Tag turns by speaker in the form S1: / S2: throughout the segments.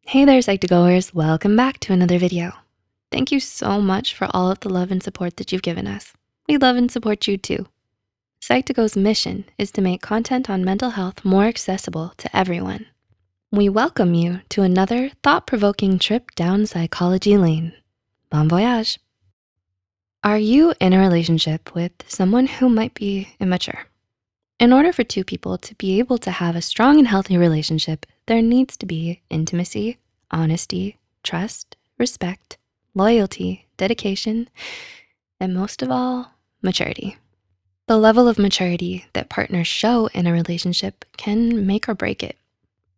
S1: Hey there, Psych2Goers. Welcome back to another video. Thank you so much for all of the love and support that you've given us. We love and support you too. Psych2Go's mission is to make content on mental health more accessible to everyone. We welcome you to another thought-provoking trip down psychology lane. Bon voyage. Are you in a relationship with someone who might be immature? In order for two people to be able to have a strong and healthy relationship, there needs to be intimacy, honesty, trust, respect, loyalty, dedication, and most of all, maturity. The level of maturity that partners show in a relationship can make or break it.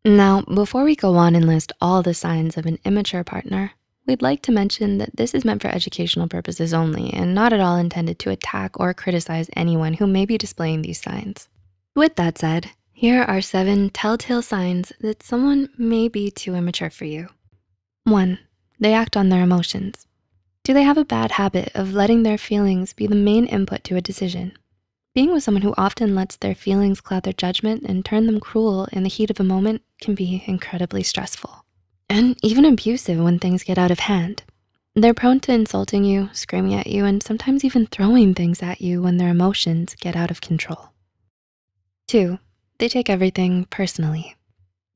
S1: Now, before we go on and list all the signs of an immature partner, we'd like to mention that this is meant for educational purposes only and not at all intended to attack or criticize anyone who may be displaying these signs. With that said, here are 7 telltale signs that someone may be too immature for you. 1, they act on their emotions. Do they have a bad habit of letting their feelings be the main input to a decision? Being with someone who often lets their feelings cloud their judgment and turn them cruel in the heat of a moment can be incredibly stressful and even abusive when things get out of hand. They're prone to insulting you, screaming at you, and sometimes even throwing things at you when their emotions get out of control. 2, they take everything personally.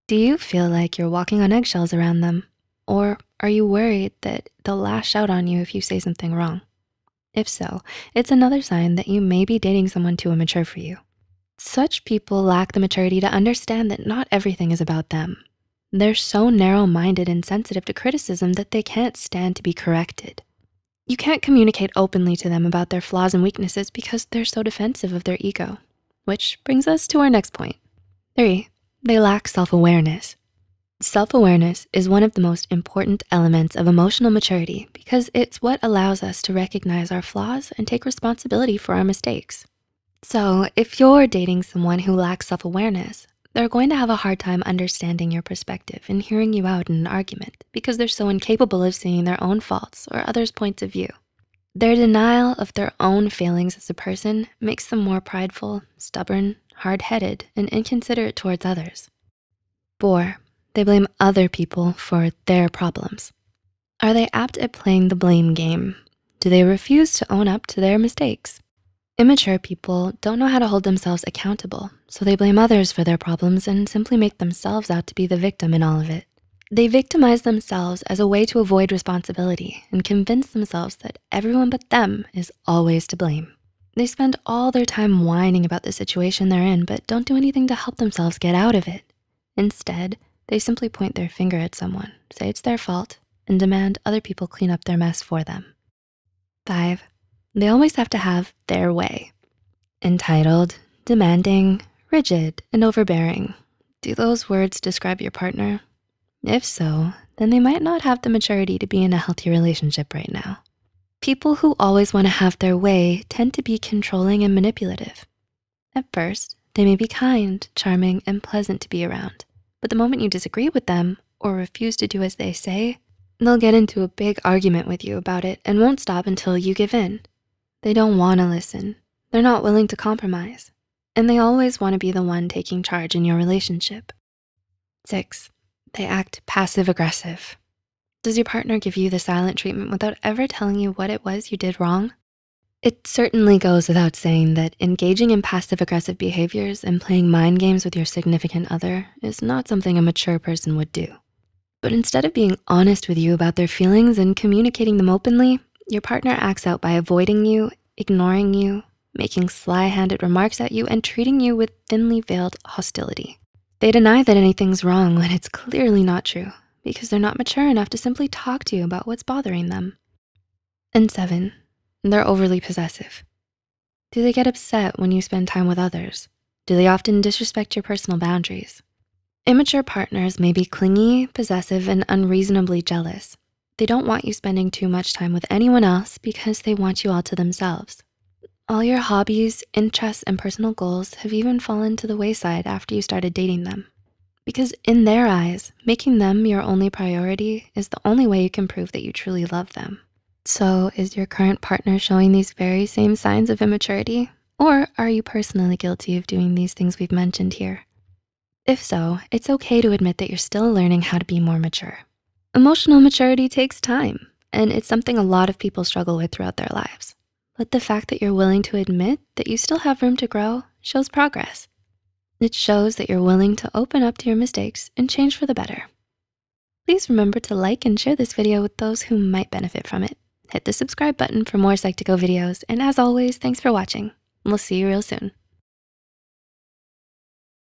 S1: Do you feel like you're walking on eggshells around them? Or are you worried that they'll lash out on you if you say something wrong? If so, it's another sign that you may be dating someone too immature for you. Such people lack the maturity to understand that not everything is about them. They're so narrow-minded and sensitive to criticism that they can't stand to be corrected. You can't communicate openly to them about their flaws and weaknesses because they're so defensive of their ego. Which brings us to our next point. 3, they lack self-awareness. Self-awareness is one of the most important elements of emotional maturity because it's what allows us to recognize our flaws and take responsibility for our mistakes. So if you're dating someone who lacks self-awareness, they're going to have a hard time understanding your perspective and hearing you out in an argument because they're so incapable of seeing their own faults or others' points of view. Their denial of their own failings as a person makes them more prideful, stubborn, hard-headed, and inconsiderate towards others. 4, they blame other people for their problems. Are they apt at playing the blame game? Do they refuse to own up to their mistakes? Immature people don't know how to hold themselves accountable, so they blame others for their problems and simply make themselves out to be the victim in all of it. They victimize themselves as a way to avoid responsibility and convince themselves that everyone but them is always to blame. They spend all their time whining about the situation they're in, but don't do anything to help themselves get out of it. Instead, they simply point their finger at someone, say it's their fault, and demand other people clean up their mess for them. 5, they always have to have their way. Entitled, demanding, rigid, and overbearing. Do those words describe your partner? If so, then they might not have the maturity to be in a healthy relationship right now. People who always wanna have their way tend to be controlling and manipulative. At first, they may be kind, charming, and pleasant to be around, but the moment you disagree with them or refuse to do as they say, they'll get into a big argument with you about it and won't stop until you give in. They don't wanna listen, they're not willing to compromise, and they always wanna be the one taking charge in your relationship. 6, they act passive-aggressive. Does your partner give you the silent treatment without ever telling you what it was you did wrong? It certainly goes without saying that engaging in passive-aggressive behaviors and playing mind games with your significant other is not something a mature person would do. But instead of being honest with you about their feelings and communicating them openly, your partner acts out by avoiding you, ignoring you, making sly-handed remarks at you, and treating you with thinly veiled hostility. They deny that anything's wrong when it's clearly not true because they're not mature enough to simply talk to you about what's bothering them. And 7, they're overly possessive. Do they get upset when you spend time with others? Do they often disrespect your personal boundaries? Immature partners may be clingy, possessive, and unreasonably jealous. They don't want you spending too much time with anyone else because they want you all to themselves. All your hobbies, interests, and personal goals have even fallen to the wayside after you started dating them. Because in their eyes, making them your only priority is the only way you can prove that you truly love them. So is your current partner showing these very same signs of immaturity? Or are you personally guilty of doing these things we've mentioned here? If so, it's okay to admit that you're still learning how to be more mature. Emotional maturity takes time, and it's something a lot of people struggle with throughout their lives. But the fact that you're willing to admit that you still have room to grow shows progress. It shows that you're willing to open up to your mistakes and change for the better. Please remember to like and share this video with those who might benefit from it. Hit the subscribe button for more Psych2Go videos, and as always, thanks for watching. We'll see you real soon.